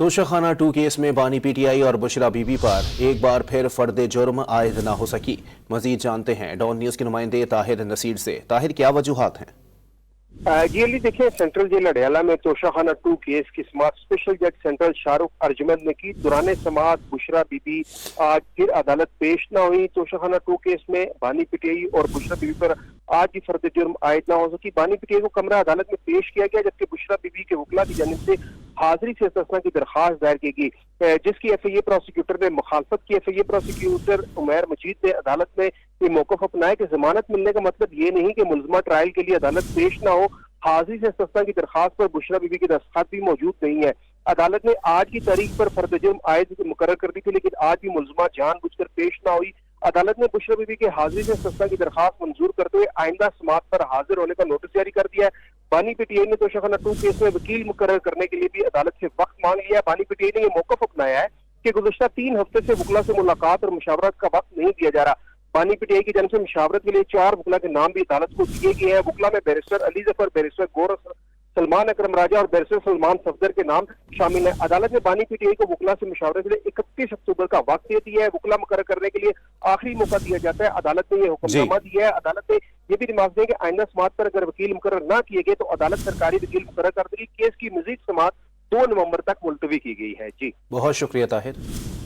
Toshakhana 2 case में बानी PTI और बुशरा बीबी पर एक बार फिर फर्द जुर्म आयद न हो सकी। मजीद जानते हैं डॉन न्यूज के नुमाइंदे ताहिर नसीर से। ताहिर, क्या वजूहात हैं? जी अली, देखिए, सेंट्रल जेल अडयाला में तोशाखाना 2 केस की समाअत स्पेशल जज सेंट्रल शाहरुख अर्जमंद ने की। दौरान समाअत बुशरा बीबी आज फिर अदालत पेश न हुई। तोशाखाना 2 केस में बानी पीटीआई और बुशरा बीबी पर आज भी फर्द जुर्म आयद न हो सकी। बानी पीटीआई को कमरा अदालत में पेश किया गया, जबकि बुशरा बीबी के वकला की जानिब से हाजिरी से इस्तिस्ना की दरखास्त दायर की गई, जिसकी एफआईए प्रोसिक्यूटर ने मुखालफत की। एफआईए प्रोसिक्यूटर उमैर मजीद ने अदालत में ये मौकफ अपनाया कि जमानत मिलने का मतलब ये नहीं कि मुलजमा ट्रायल के लिए अदालत पेश न हो। हाजिरी से इस्तिस्ना की दरखास्त पर बुशरा बीबी की दस्तखत भी मौजूद नहीं है। अदालत ने आज की तारीख पर फर्द जुर्म आयद मुकर्रर कर दी थी, लेकिन आज भी मुलजमा जानबूझकर पेश न हुई। अदालत ने बुशरा बीबी के हाजिरी से इस्तिस्ना की दरखास्त मंजूर करते हुए आइंदा समाअत पर हाजिर होने का नोटिस जारी कर दिया है। बानी पीटीआई ने तोशाखाना 2 केस में वकील मुकर्रर करने के लिए भी अदालत से वक्त मांग लिया है। बानी पीटीआई ने यह मौकफ अपनाया है कि गुज़श्ता 3 हफ्ते से वकला से मुलाकात और मुशावरत का वक्त नहीं दिया जा रहा। बानी पीटीआई की जानिब से मुशावरत के लिए 4 वकला के नाम भी अदालत को दिए गए हैं। वकला में बैरिस्टर अली जफर, बैरिस्टर गौर सलमान अकरम राजा और बैरिस्टर सलमान सफदर के नाम शामिल है। अदालत ने बानी पीटीआई को वकला से मुशावरत के लिए 31 अक्टूबर का वक्त दे दिया है। वकला मुकर्रर करने के लिए आखिरी मौका दिया जाता है। अदालत ने यह हुक्मनामा दिया है। अदालत ने यह भी रिमार्क दिया कि आइंदा समाअत पर अगर वकील मुकर्रर न किए गए तो अदालत सरकारी वकील मुकर्रर कर देगी। केस की मजीद समाअत 2 नवंबर तक मुलतवी की गई है। जी, बहुत शुक्रिया ताहिर।